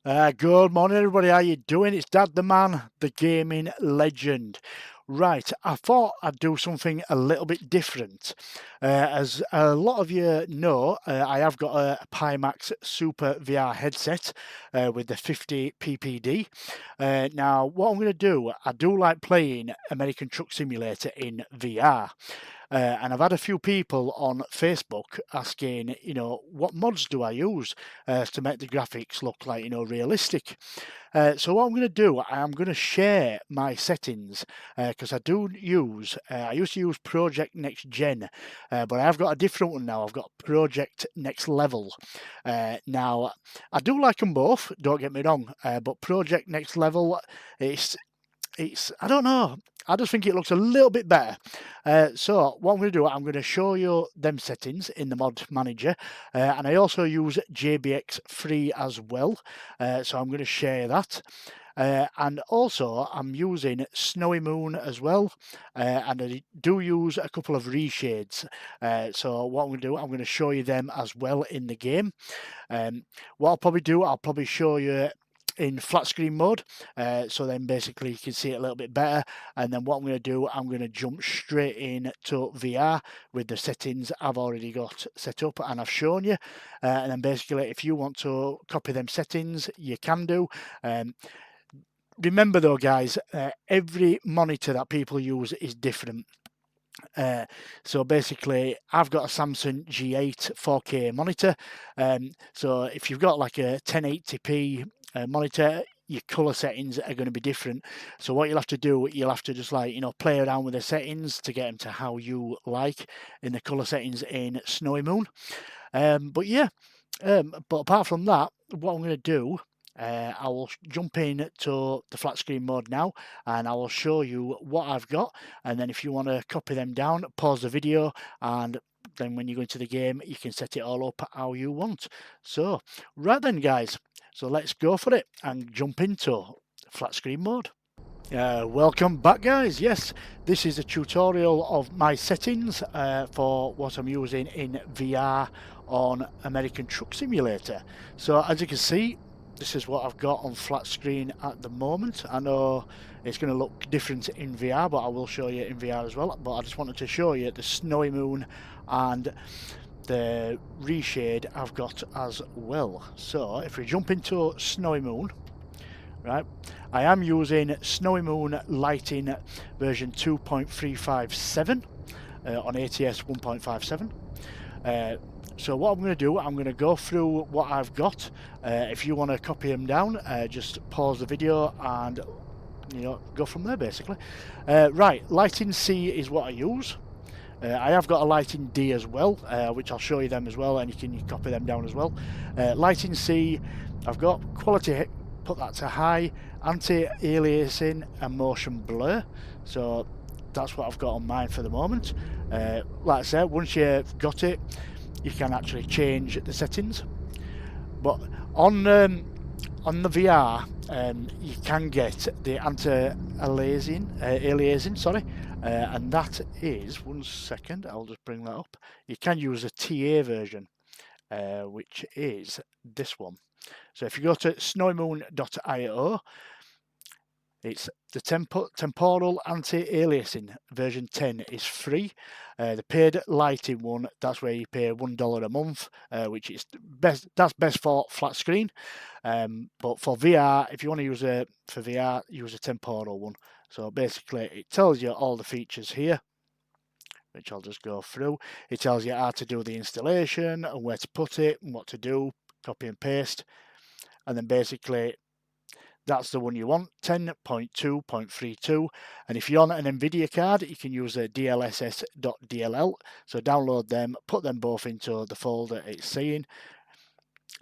Good morning, everybody. How you doing? It's Dad, the man, the gaming legend. Right, I thought I'd do something a little bit different. As a lot of you know, I have got a Pimax Super VR headset with the 50 ppd. Now, what I'm going to do, I do like playing American Truck Simulator in VR. And I've had a few people on Facebook asking, what mods do I use to make the graphics look like, realistic. So what I'm going to do, I'm going to share my settings because I used to use Project Next Gen, but I've got a different one now. I've got Project Next Level. Now, I do like them both, don't get me wrong, but Project Next Level, it's I don't know. I just think it looks a little bit better. So what I'm going to do, I'm going to show you them settings in the mod manager, and I also use JBX free as well. So I'm going to share that. And also, I'm using Snowy Moon as well, and I do use a couple of reshades. So what I'm going to do, I'm going to show you them as well in the game. What I'll probably do, I'll probably show you in flat screen mode, so then basically you can see it a little bit better. And then what I'm going to do, I'm going to jump straight in to VR with the settings I've already got set up and I've shown you. And then basically, if you want to copy them settings, you can do. Remember though, guys, every monitor that people use is different. So basically, I've got a Samsung G8 4K monitor. So if you've got like a 1080p monitor, your color settings are going to be different. So what you'll have to do, you'll have to just play around with the settings to get them to how you like in the color settings in Snowy Moon. But yeah, but apart from that, what I'm going to do, I will jump in to the flat screen mode now and I will show you what I've got. And then if you want to copy them down, pause the video, and then when you go into the game, you can set it all up how you want. So, right then, guys, so let's go for it and jump into flat screen mode. Welcome back, guys. Yes, this is a tutorial of my settings for what I'm using in VR on American Truck Simulator. So as you can see, this is what I've got on flat screen at the moment. I know it's going to look different in VR, but I will show you in VR as well. But I just wanted to show you the Snowy Moon and the reshade I've got as well. So if we jump into Snowy Moon, right, I am using Snowy Moon lighting version 2.357 on ATS 1.57. So what I'm going to do, I'm going to go through what I've got. If you want to copy them down, just pause the video and go from there basically. Right, lighting C is what I use. I have got a lighting D as well, which I'll show you them as well, and you can copy them down as well. Lighting C, I've got quality, put that to high, anti-aliasing and motion blur. So that's what I've got on mine for the moment. Like I said, once you've got it, you can actually change the settings. But on the VR, you can get the anti-aliasing, sorry, and that is, one second, I'll just bring that up. You can use a TA version, which is this one. So if you go to snowymoon.io, it's the temporal anti-aliasing version 10 is free. The paid lighting one, that's where you pay $1 a month, which is best. That's best for flat screen. But for VR, if you want to use for VR, use a temporal one. So basically, it tells you all the features here, which I'll just go through. It tells you how to do the installation and where to put it and what to do, copy and paste, and then basically that's the one you want, 10.2.32. And if you're on an NVIDIA card, you can use a DLSS.dll. So download them, put them both into the folder it's saying,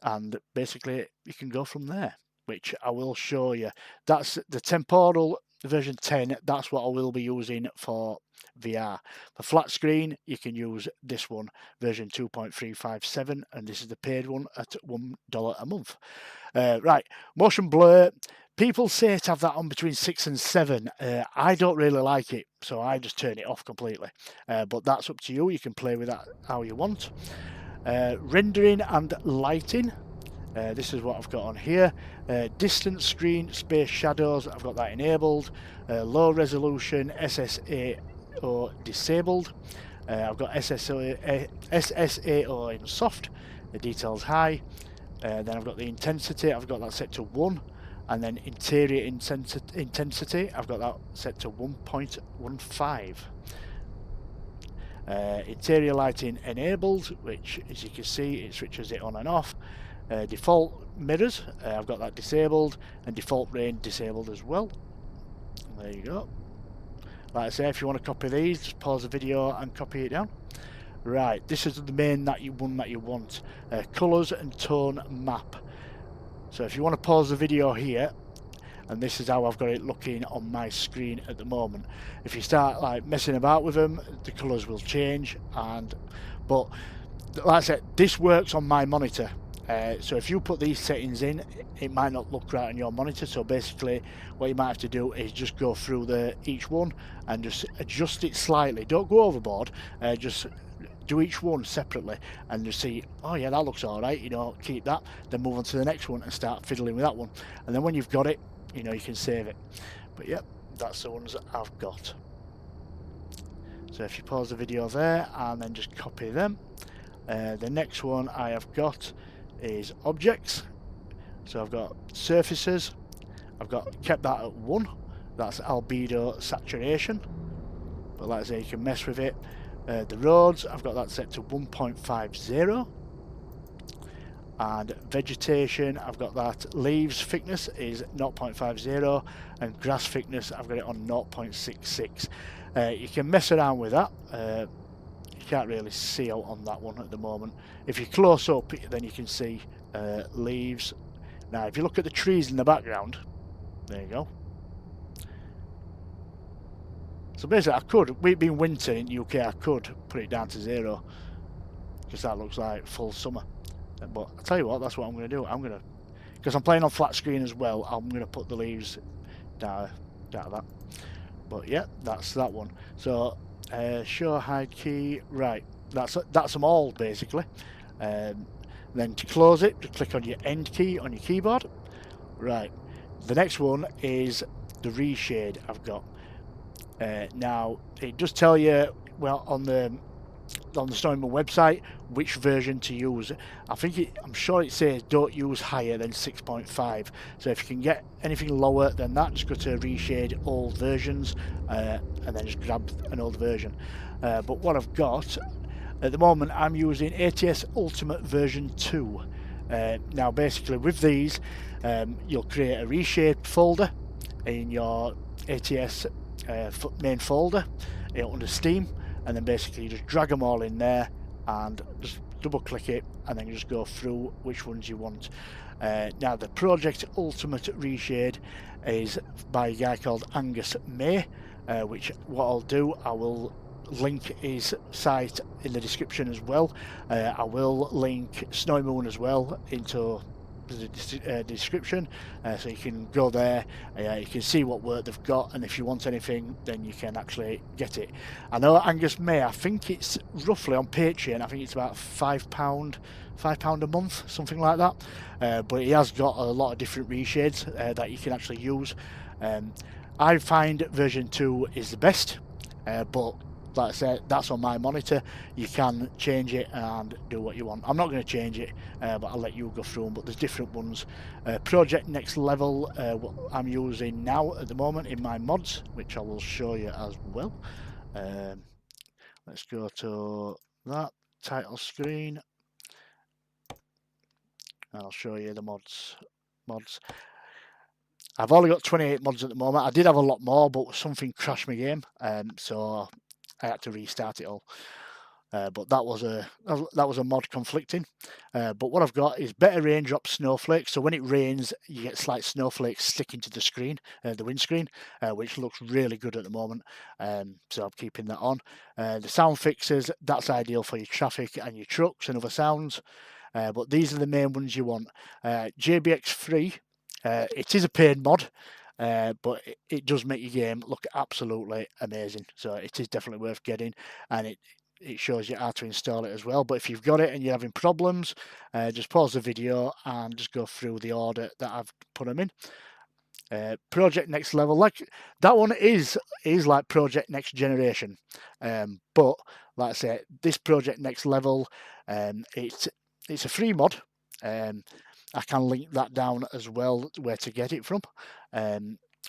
and basically you can go from there, which I will show you. That's the temporal version 10. That's what I will be using for VR. For flat screen, you can use this one, version 2.357, and this is the paid one at $1 a month. Right, motion blur. People say to have that on between 6 and 7. I don't really like it, so I just turn it off completely. But that's up to you. You can play with that how you want. Rendering and lighting. This is what I've got on here. Distance screen, space shadows, I've got that enabled. Low resolution, SSAO disabled. I've got SSAO in soft, the details high. Then I've got the intensity, I've got that set to 1. And then interior intensity, I've got that set to 1.15. Interior lighting enabled, which as you can see it switches it on and off. Default mirrors, I've got that disabled, and default rain disabled as well. There you go. Like I say, if you want to copy these, just pause the video and copy it down. Right, this is the main one that you want. Colours and tone map. So if you want to pause the video here, and this is how I've got it looking on my screen at the moment. If you start like messing about with them, the colours will change. But like I said, this works on my monitor. So if you put these settings in, it might not look right on your monitor. So basically what you might have to do is just go through each one and just adjust it slightly. Don't go overboard, just do each one separately and just see, oh yeah, that looks all right, you know, keep that, then move on to the next one and start fiddling with that one. And then when you've got it, you know, you can save it. But yep, that's the ones that I've got. So if you pause the video there and then just copy them. The next one I have got is objects. So I've got surfaces, I've kept that at 1, that's albedo saturation, but like I say, you can mess with it. The roads, I've got that set to 1.50, and vegetation, I've got that leaves thickness is 0.50, and grass thickness, I've got it on 0.66. You can mess around with that. You can't really see out on that one at the moment. If you close up, then you can see leaves. Now if you look at the trees in the background, there you go. So basically I could, with it being winter in UK, I could put it down to 0, because that looks like full summer. But I'll tell you what, that's what I'm going to do. Because I'm playing on flat screen as well, I'm going to put the leaves down that. But yeah, that's that one. So show hide key, right, that's them all basically. Then to close it, just click on your end key on your keyboard. Right, the next one is the reshade I've got. Now it does tell you, well, on the Stoneman website, which version to use. I'm sure it says don't use higher than 6.5. So if you can get anything lower than that, just go to reshade all versions, and then just grab an old version. But what I've got at the moment, I'm using ATS Ultimate version 2. Now basically with these, you'll create a reshade folder in your ATS main folder under Steam, and then basically you just drag them all in there and just double click it, and then you just go through which ones you want. Now the Project Ultimate Reshade is by a guy called Angus May, which what I'll do, I will link his site in the description as well. I will link Snowy Moon as well into the description, so you can go there, you can see what work they've got, and if you want anything then you can actually get it. I know Angus May, I think it's roughly on Patreon, I think it's about £5 a month, something like that, but he has got a lot of different reshades that you can actually use. I find version 2 is the best, but like I said, that's on my monitor. You can change it and do what you want. I'm not going to change it, but I'll let you go through them. But there's different ones. Project Next Level, what I'm using now at the moment in my mods, which I will show you as well. Let's go to that title screen. I'll show you the mods. I've only got 28 mods at the moment. I did have a lot more, but something crashed my game, so I had to restart it all. But that was a mod conflicting. But what I've got is better raindrop snowflakes. So when it rains, you get slight snowflakes sticking to the screen, the windscreen, which looks really good at the moment. So I'm keeping that on. The sound fixes, that's ideal for your traffic and your trucks and other sounds. But these are the main ones you want. JBX Free. It is a paid mod, but it does make your game look absolutely amazing. So it is definitely worth getting, and it shows you how to install it as well. But if you've got it and you're having problems, just pause the video and just go through the order that I've put them in. Project Next Level, like that one is like Project Next Generation, but like I say, this Project Next Level, it's a free mod. I can link that down as well where to get it from, or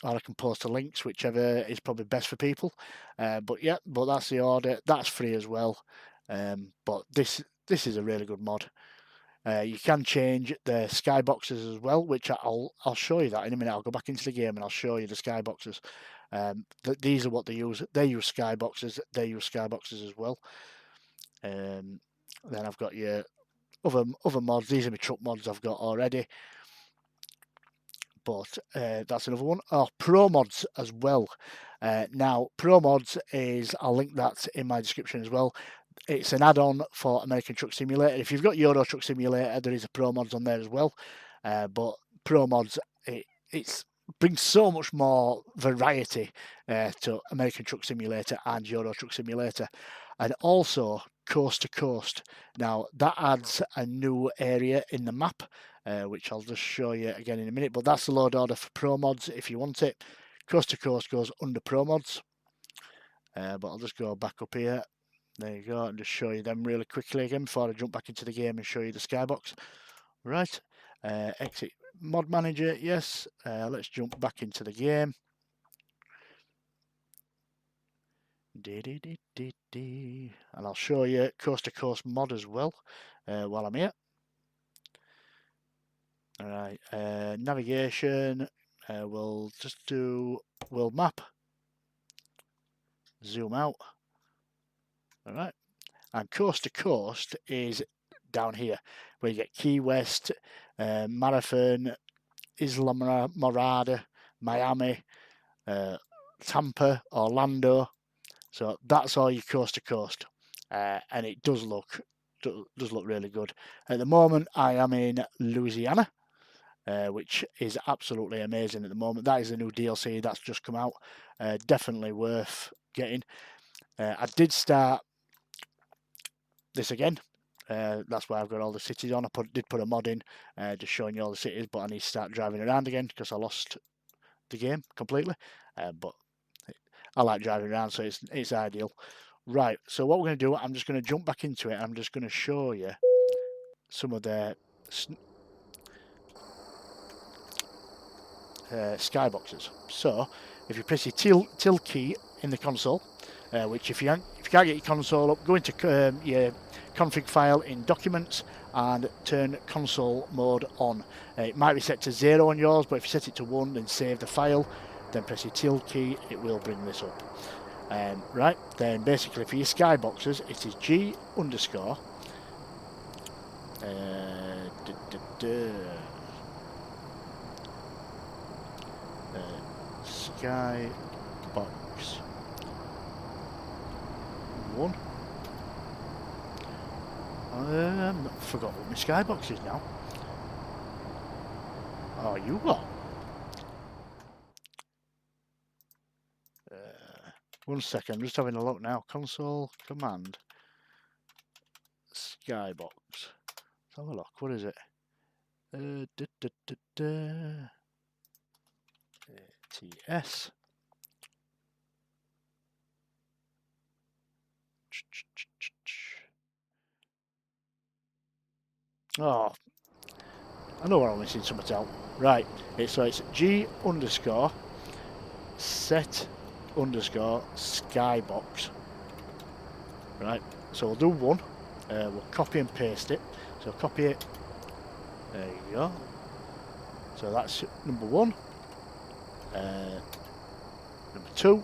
I can post the links, whichever is probably best for people. But yeah, but that's the order. That's free as well. But this is a really good mod. You can change the skyboxes as well, which I'll show you that in a minute. I'll go back into the game and I'll show you the skyboxes. These are what they use. They use skyboxes. They use skyboxes as well. Then I've got your other mods. These are my truck mods I've got already. But that's another one. Oh, Pro Mods as well. Now, Pro Mods is, I'll link that in my description as well. It's an add-on for American Truck Simulator. If you've got Euro Truck Simulator, there is a Pro Mods on there as well. But Pro Mods, it brings so much more variety to American Truck Simulator and Euro Truck Simulator. And also Coast to Coast. Now, that adds a new area in the map, which I'll just show you again in a minute. But that's the load order for Pro Mods if you want it. Coast to Coast goes under Pro Mods. But I'll just go back up here. There you go, and just show you them really quickly again before I jump back into the game and show you the skybox. Right, exit mod manager, yes. Let's jump back into the game. And I'll show you Coast to Coast mod as well while I'm here. Alright, navigation, we'll just do world map. Zoom out. Alright, and Coast to Coast is down here where you get Key West, Marathon, Islamorada, Miami, Tampa, Orlando. So that's all your Coast to Coast, and it does look really good. At the moment, I am in Louisiana, which is absolutely amazing at the moment. That is a new DLC that's just come out. Definitely worth getting. I did start this again. That's why I've got all the cities on. I did put a mod in, just showing you all the cities, but I need to start driving around again because I lost the game completely. But I like driving around, so it's ideal. Right, so what we're going to do, I'm just going to jump back into it, and I'm just going to show you some of the skyboxes. So, if you press your till key in the console, which if you can't get your console up, go into your config file in Documents and turn console mode on. It might be set to 0 on yours, but if you set it to 1 and save the file, then press your till key, it will bring this up. Right, then basically for your skyboxes, it is G underscore skybox 1. Forgot what my skybox is now. Oh, you what? 1 second, I'm just having a look now. Console command skybox. Let's have a look. What is it? ATS. Oh, I know where I'm missing something out. Right, so it's G underscore set underscore skybox. Right, so we'll do 1. We'll copy and paste it. So copy it. There you go. So that's number 1. Number 2.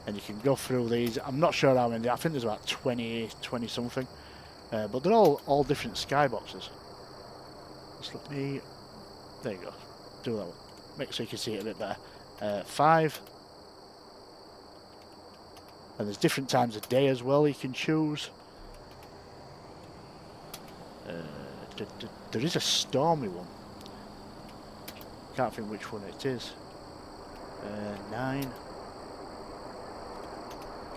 And you can go through these. I'm not sure how many. I think there's about 20 something. But they're all different skyboxes. Just let me. There you go. Do that one. Make sure you can see it a bit better. 5. And there's different times of day as well you can choose. There is a stormy one. Can't think which one it is. 9.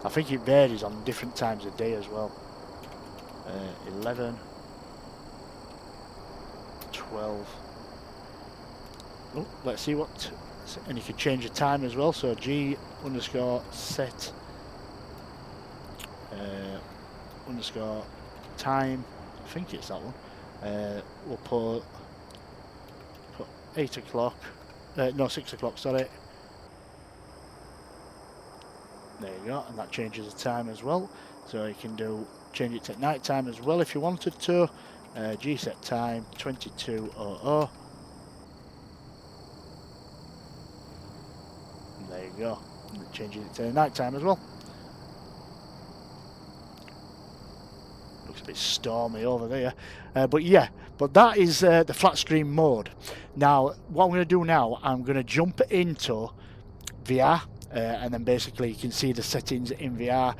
I think it varies on different times of day as well. 11, 12. Oh, let's see what, and you can change the time as well. So G underscore set underscore time. I think it's that one. We'll put 8 o'clock. No, 6 o'clock. Sorry. There you go, and that changes the time as well. So you can change it to night time as well if you wanted to. G set time 22:00. And there you go. And it changes it to night time as well. Looks a bit stormy over there, but yeah. But that is the flat screen mode. Now, what I'm going to do now, I'm going to jump into VR. And then basically you can see the settings in VR,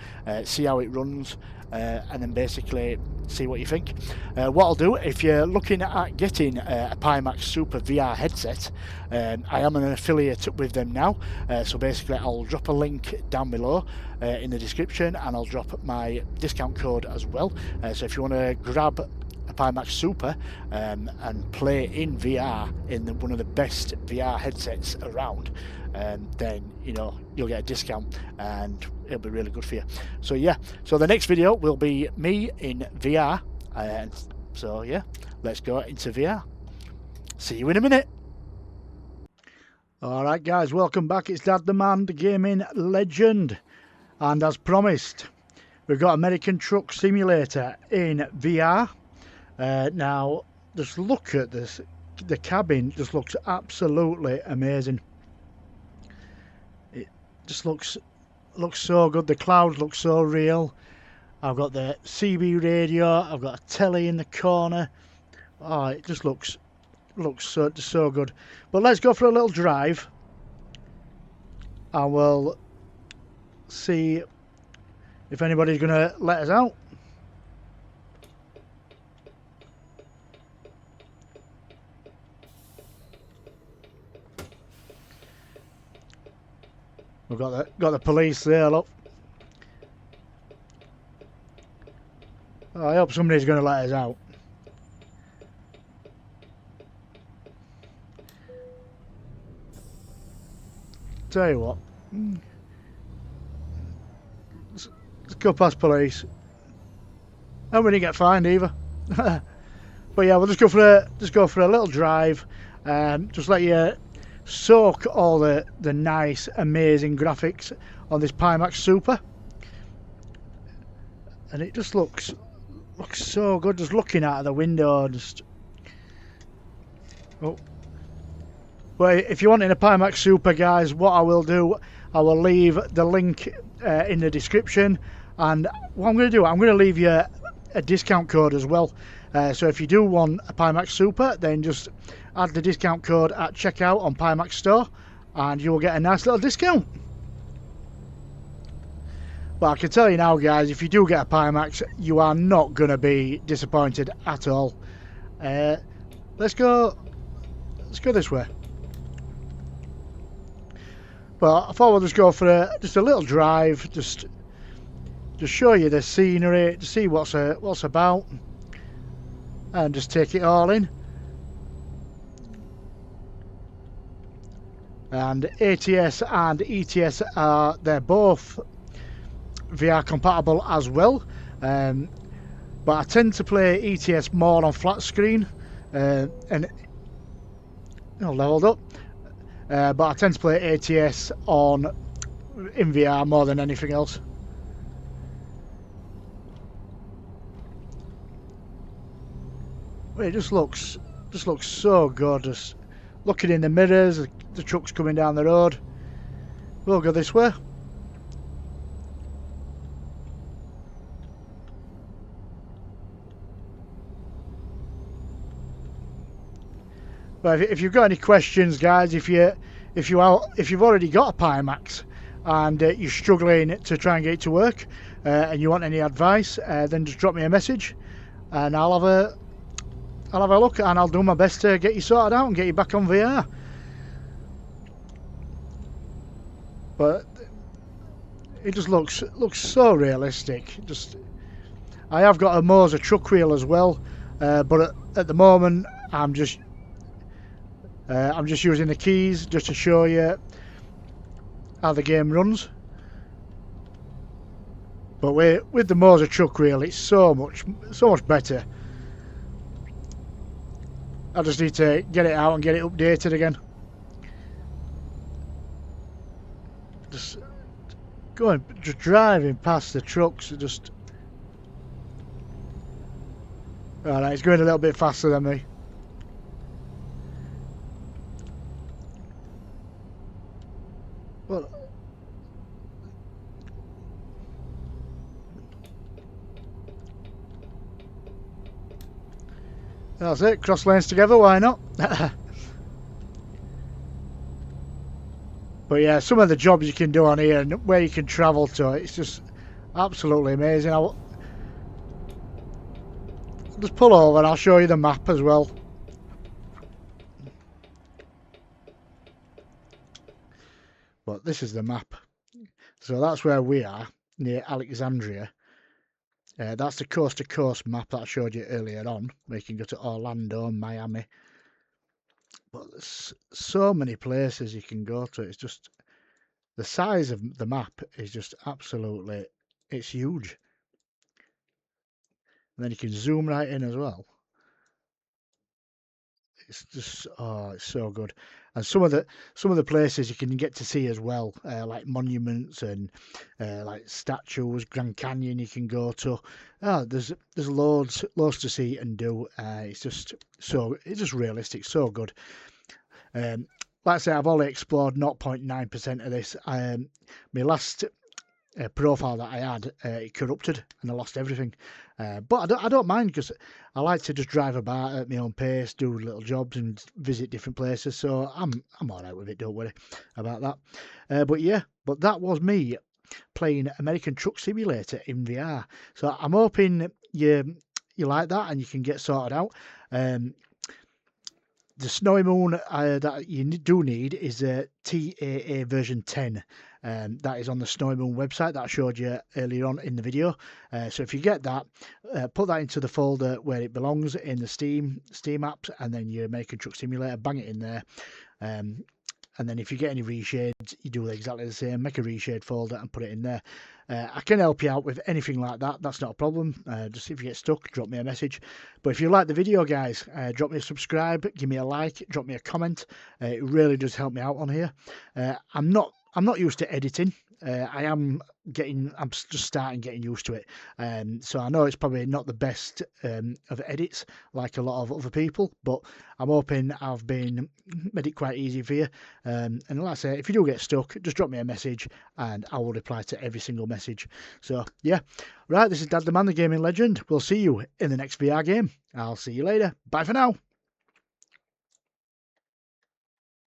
see how it runs, and then basically see what you think. What I'll do, if you're looking at getting a Pimax Super VR headset, I am an affiliate with them now, so basically I'll drop a link down below in the description, and I'll drop my discount code as well. So if you want to grab a Pimax Super and play in VR in one of the best VR headsets around, then you know you'll get a discount and it'll be really good for you. So yeah, so the next video will be me in VR, and so yeah, let's go into VR. See you in a minute. Alright guys, welcome back. It's Dad the Man, the gaming legend, and as promised we've got American Truck Simulator in VR. Now just look at this, the cabin just looks absolutely amazing. It just looks so good. The clouds look so real. I've got the CB radio, I've got a telly in the corner. Oh, it just looks so good. But let's go for a little drive and we'll see if anybody's gonna let us out. We've got the police there, look. Oh, I hope somebody's going to let us out. Tell you what, let's go past police. And we didn't get fined either. But yeah, we'll just go for a little drive. Just let you soak all the nice, amazing graphics on this Pimax Super, and it just looks so good. Just looking out of the window, just oh. Well, if you're wanting a Pimax Super, guys, what I will do, I will leave the link in the description, and what I'm going to do, I'm going to leave you a discount code as well. So if you do want a Pimax Super, then just add the discount code at checkout on Pimax Store and you will get a nice little discount. But I can tell you now, guys, if you do get a Pimax, you are not going to be disappointed at all. Let's go this way. But I thought we'll just go for just a little drive, just show you the scenery, to see what's about, and just take it all in. And ATS and ETS they're both VR compatible as well, but I tend to play ETS more on flat screen, and leveled up. But I tend to play ATS in VR more than anything else. It just looks so good. Just looking in the mirrors, the truck's coming down the road. We'll go this way. But if you've got any questions, guys, if you've already got a Pimax and you're struggling to try and get it to work, and you want any advice, then just drop me a message, and I'll have a look, and I'll do my best to get you sorted out and get you back on VR. it just looks so realistic. Just I have got a Moser truck wheel as well, but at the moment I'm just using the keys just to show you how the game runs. But with the Moser truck wheel, it's so much better. I just need to get it out and get it updated again. Just driving past the trucks, just. Alright, it's going a little bit faster than me. Well, that's it, cross lanes together, why not? But yeah, some of the jobs you can do on here and where you can travel to, it's just absolutely amazing. I'll just pull over and I'll show you the map as well. But this is the map. So that's where we are, near Alexandria. That's the coast-to-coast map that I showed you earlier on, where you can go to Orlando and Miami. But there's so many places you can go to. It's just, the size of the map is just absolutely, it's huge. And then you can zoom right in as well. It's just, oh, it's so good. And some of the places you can get to see as well, like monuments and like statues, Grand Canyon you can go to. Oh, there's loads to see and do. It's just realistic, so good. Like I say, I've only explored 0.9% of this. My last profile that I had, it corrupted and I lost everything. But I don't mind, because I like to just drive about at my own pace, do little jobs and visit different places. So I'm all right with it. Don't worry about that. But yeah, but that was me playing American Truck Simulator in VR. So I'm hoping you like that and you can get sorted out. The Snowy Moon that you do need is a TAA version 10. That is on the Snowy Moon website that I showed you earlier on in the video. So if you get that, put that into the folder where it belongs in the Steam apps, and then your American Truck Simulator, bang it in there. And then if you get any reshades, you do exactly the same. Make a reshade folder and put it in there. I can help you out with anything like that. That's not a problem. Just if you get stuck, drop me a message. But if you like the video, guys, drop me a subscribe, give me a like, drop me a comment. It really does help me out on here. I'm not used to editing. I'm just starting getting used to it. So I know it's probably not the best of edits like a lot of other people, but I'm hoping I've made it quite easy for you. And like I say, if you do get stuck, just drop me a message and I will reply to every single message. So yeah, right, this is Dad the Man, the gaming legend. We'll see you in the next VR game. I'll see you later. Bye for now.